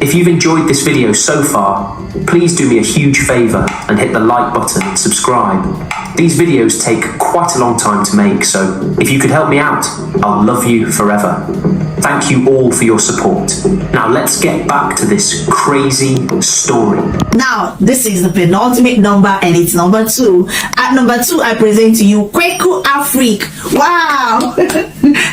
If you've enjoyed this video so far, please do me a huge favour and hit the like button and subscribe. These videos take quite a long time to make, so if you could help me out, I'll love you forever. Thank you all for your support. Now let's get back to this crazy story. Now, this is the penultimate number and it's number 2. At number 2, I present to you Kweku Afrique. Wow!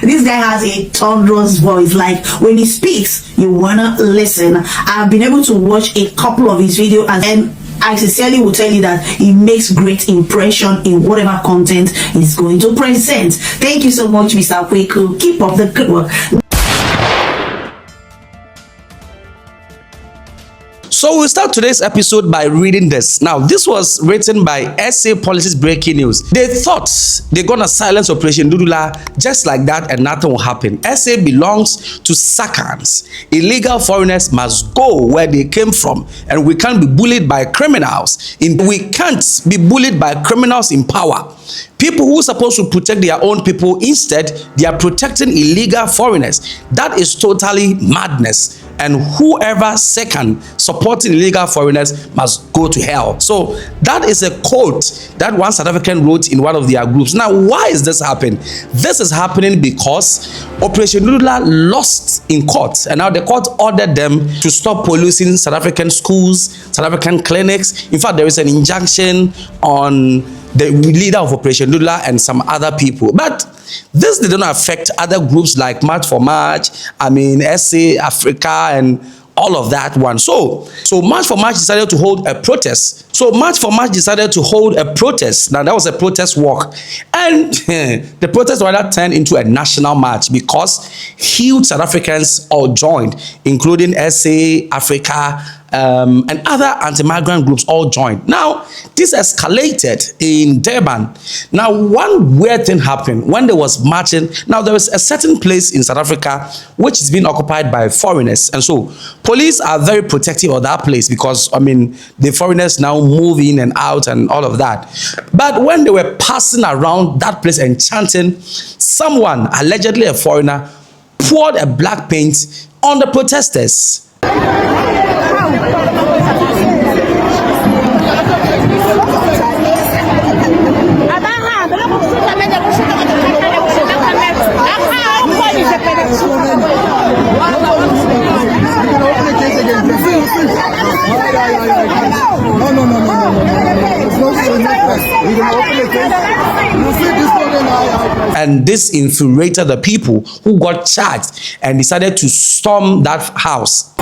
This guy has a thunderous voice. Like, when he speaks, you wanna listen. I've been able to watch a couple of his videos and I sincerely will tell you that he makes great impression in whatever content he's going to present. Thank you so much, Mr. Kweku. Keep up the good work. So we'll start today's episode by reading this. Now, this was written by SA Policies Breaking News. They thought they're gonna silence Operation Dudula just like that and nothing will happen. SA belongs to Sakans. Illegal foreigners must go where they came from, and we can't be bullied by criminals. We can't be bullied by criminals in power. People who are supposed to protect their own people, instead, they are protecting illegal foreigners. That is totally madness. And whoever second supporting illegal foreigners must go to hell. So that is a quote that one South African wrote in one of their groups. Now, why is this happening? This is happening because Operation Dudula lost in court, and now the court ordered them to stop policing South African schools, South African clinics. In fact, there is an injunction on the leader of Operation Dudula and some other people. But this did not affect other groups like March for March, SA Africa, and all of that one. So March for March decided to hold a protest. Now that was a protest walk. And the protest rather turned into a national march because huge South Africans all joined, including SA Africa, and other anti-migrant groups all joined. Now, this escalated in Durban. Now, one weird thing happened when there was marching. Now, there is a certain place in South Africa which is being occupied by foreigners. And so, police are very protective of that place because, the foreigners now move in and out and all of that. But when they were passing around that place and chanting, someone, allegedly a foreigner, poured a black paint on the protesters. And this infuriated the people who got charged and decided to storm that house.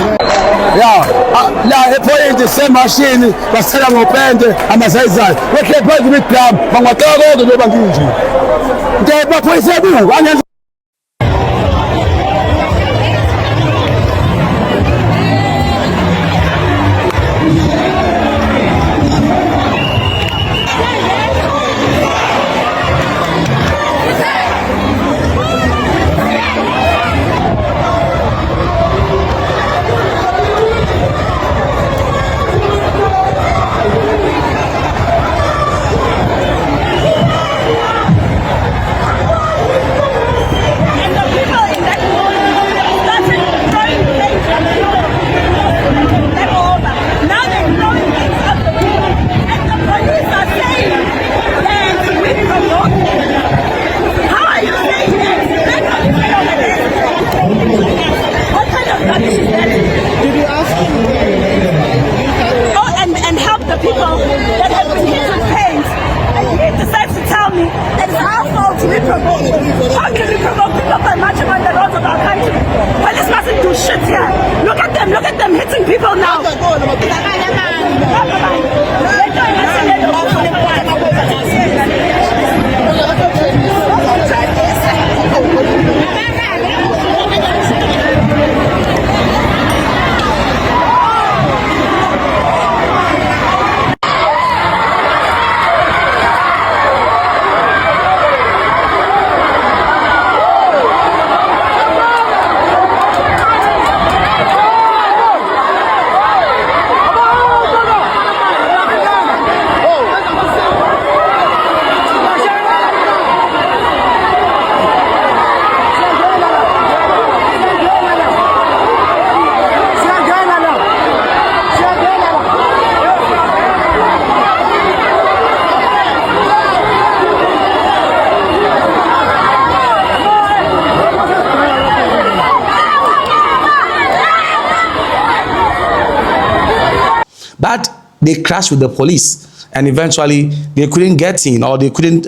but they clashed with the police, and eventually they couldn't get in, or they couldn't,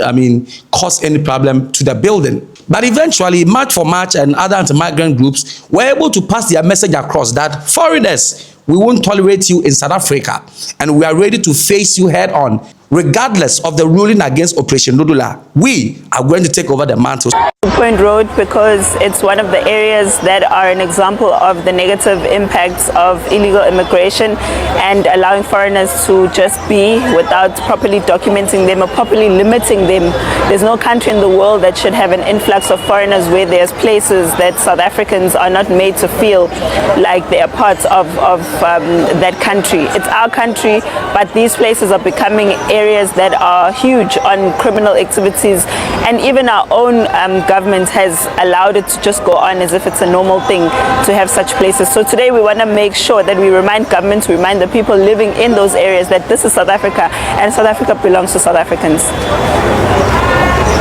cause any problem to the building. But eventually, March for March and other anti-migrant groups were able to pass their message across that foreigners, we won't tolerate you in South Africa, and we are ready to face you head on. Regardless of the ruling against Operation Dudula, we are going to take over the mantle. Point Road, because it's one of the areas that are an example of the negative impacts of illegal immigration and allowing foreigners to just be without properly documenting them or properly limiting them. There's no country in the world that should have an influx of foreigners where there's places that South Africans are not made to feel like they are part of that country. It's our country, but these places are becoming areas that are huge on criminal activities, and even our own government has allowed it to just go on as if it's a normal thing to have such places. So today we want to make sure that we remind governments, we remind the people living in those areas that this is South Africa, and South Africa belongs to South Africans.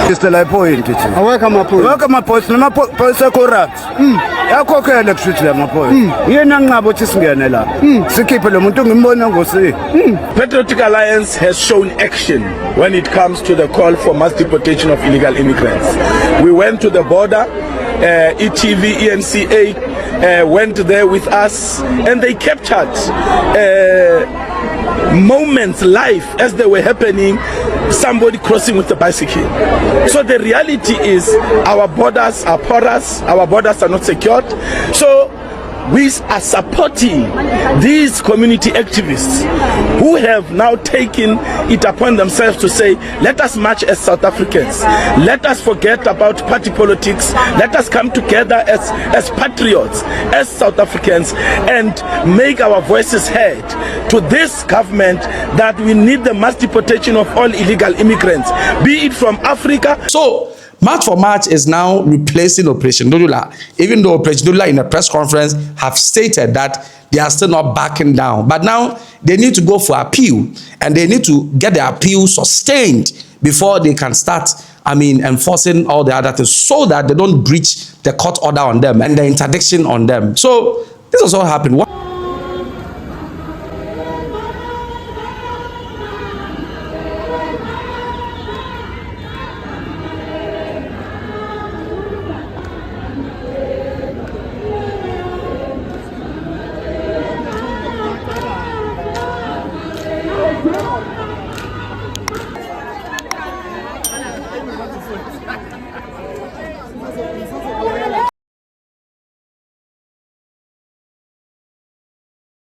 Mr. Point. Welcome, my point. Welcome, my point. My point is correct. Yakhokhele kushuthi my point. Yena ngabo thi singene la. Sikhiphe lo muntu ngimbona ngosi. Patriotic Alliance has shown action when it comes to the call for mass deportation of illegal immigrants. We went to the border, ETV, ENCA went there with us, and they captured moments live as they were happening, somebody crossing with a bicycle. So the reality is our borders are porous, our borders are not secured. So we are supporting these community activists who have now taken it upon themselves to say, let us march as South Africans, let us forget about party politics, let us come together as patriots, as South Africans, and make our voices heard to this government that we need the mass deportation of all illegal immigrants, be it from Africa. So March for March is now replacing Operation Dudula, even though Operation Dudula in a press conference have stated that they are still not backing down. But now they need to go for appeal, and they need to get the appeal sustained before they can start, enforcing all the other things, so that they don't breach the court order on them and the interdiction on them. So this is what happened.